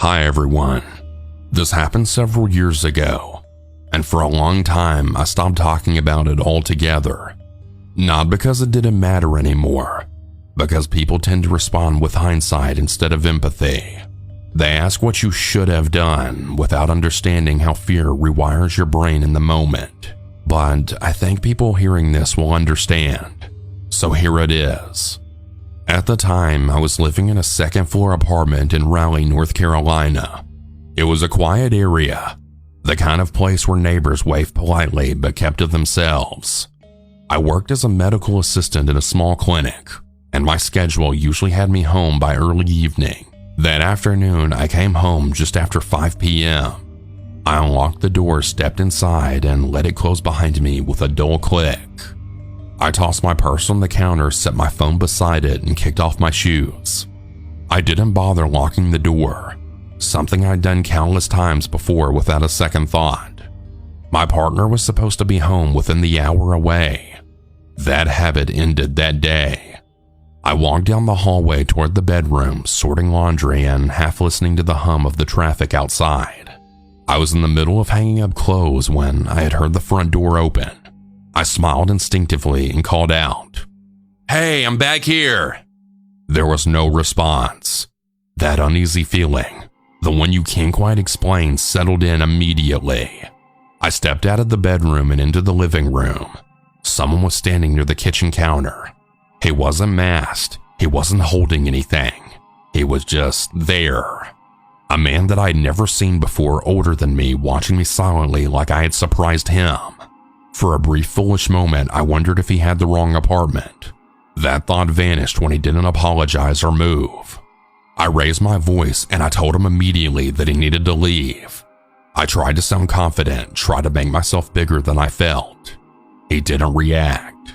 Hi everyone. This happened several years ago, and for a long time I stopped talking about it altogether. Not because it didn't matter anymore, because people tend to respond with hindsight instead of empathy. They ask what you should have done without understanding how fear rewires your brain in the moment. But I think people hearing this will understand. So here it is. At the time, I was living in a second-floor apartment in Raleigh, North Carolina. It was a quiet area, the kind of place where neighbors waved politely but kept to themselves. I worked as a medical assistant in a small clinic, and my schedule usually had me home by early evening. That afternoon, I came home just after 5 p.m. I unlocked the door, stepped inside, and let it close behind me with a dull click. I tossed my purse on the counter, set my phone beside it, and kicked off my shoes. I didn't bother locking the door, something I'd done countless times before without a second thought. My partner was supposed to be home within the hour away. That habit ended that day. I walked down the hallway toward the bedroom, sorting laundry and half listening to the hum of the traffic outside. I was in the middle of hanging up clothes when I had heard the front door open. I smiled instinctively and called out, "Hey, I'm back here." There was no response. That uneasy feeling, the one you can't quite explain, settled in immediately. I stepped out of the bedroom and into the living room. Someone was standing near the kitchen counter. He wasn't masked. He wasn't holding anything. He was just there. A man that I'd never seen before, older than me, watching me silently like I had surprised him. For a brief foolish moment, I wondered if he had the wrong apartment. That thought vanished when he didn't apologize or move. I raised my voice and I told him immediately that he needed to leave. I tried to sound confident, tried to make myself bigger than I felt. He didn't react.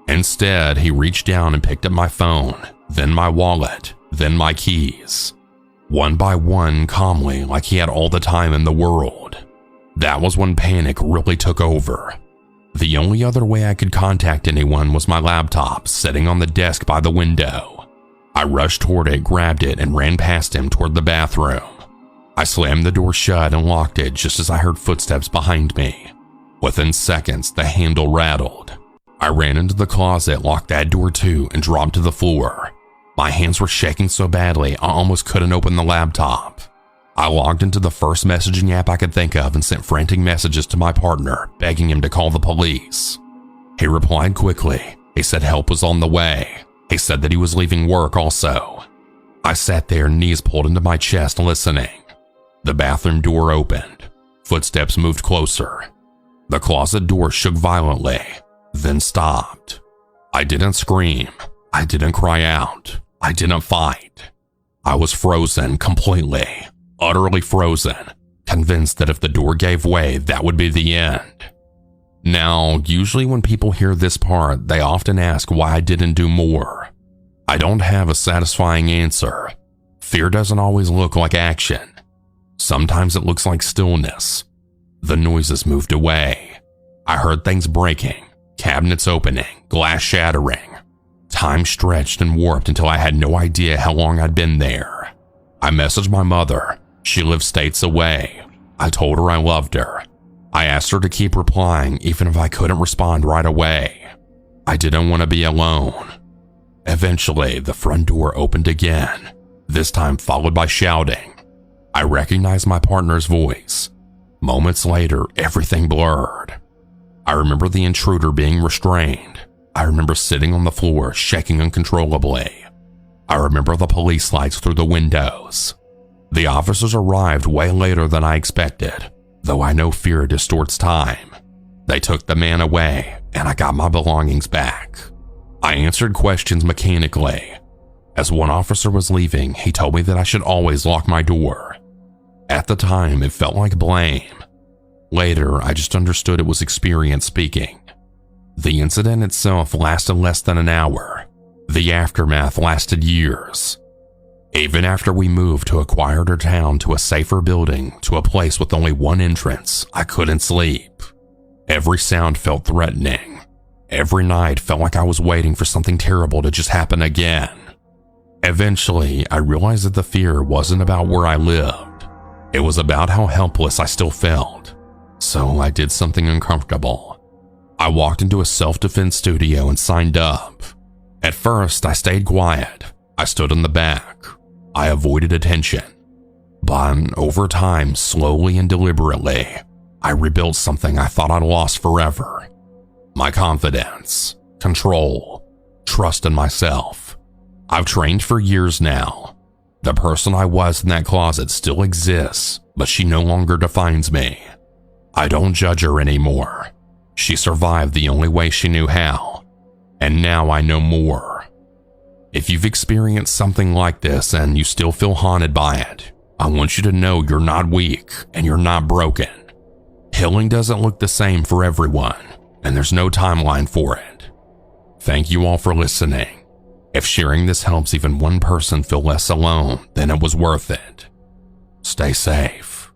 Instead, he reached down and picked up my phone, then my wallet, then my keys. One by one, calmly, like he had all the time in the world. That was when panic really took over. The only other way I could contact anyone was my laptop sitting on the desk by the window. I rushed toward it, grabbed it, and ran past him toward the bathroom. I slammed the door shut and locked it just as I heard footsteps behind me. Within seconds, the handle rattled. I ran into the closet, locked that door too, and dropped to the floor. My hands were shaking so badly I almost couldn't open the laptop. I logged into the first messaging app I could think of and sent frantic messages to my partner, begging him to call the police. He replied quickly. He said help was on the way. He said that he was leaving work also. I sat there, knees pulled into my chest, listening. The bathroom door opened. Footsteps moved closer. The closet door shook violently, then stopped. I didn't scream. I didn't cry out. I didn't fight. I was frozen completely. Utterly frozen, convinced that if the door gave way, that would be the end. Now, usually when people hear this part, they often ask why I didn't do more. I don't have a satisfying answer. Fear doesn't always look like action. Sometimes it looks like stillness. The noises moved away. I heard things breaking, cabinets opening, glass shattering. Time stretched and warped until I had no idea how long I'd been there. I messaged my mother. She lived states away. I told her I loved her. I asked her to keep replying even if I couldn't respond right away. I didn't want to be alone. Eventually, the front door opened again, this time followed by shouting. I recognized my partner's voice. Moments later, everything blurred. I remember the intruder being restrained. I remember sitting on the floor, shaking uncontrollably. I remember the police lights through the windows. The officers arrived way later than I expected, though I know fear distorts time. They took the man away, and I got my belongings back. I answered questions mechanically. As one officer was leaving, he told me that I should always lock my door. At the time, it felt like blame. Later, I just understood it was experience speaking. The incident itself lasted less than an hour. The aftermath lasted years. Even after we moved to a quieter town, to a safer building, to a place with only one entrance, I couldn't sleep. Every sound felt threatening. Every night felt like I was waiting for something terrible to just happen again. Eventually, I realized that the fear wasn't about where I lived. It was about how helpless I still felt. So I did something uncomfortable. I walked into a self-defense studio and signed up. At first, I stayed quiet. I stood in the back. I avoided attention. But over time, slowly and deliberately, I rebuilt something I thought I'd lost forever. My confidence, control, trust in myself. I've trained for years now. The person I was in that closet still exists, but she no longer defines me. I don't judge her anymore. She survived the only way she knew how, and now I know more. If you've experienced something like this and you still feel haunted by it, I want you to know you're not weak and you're not broken. Healing doesn't look the same for everyone, and there's no timeline for it. Thank you all for listening. If sharing this helps even one person feel less alone, then it was worth it. Stay safe.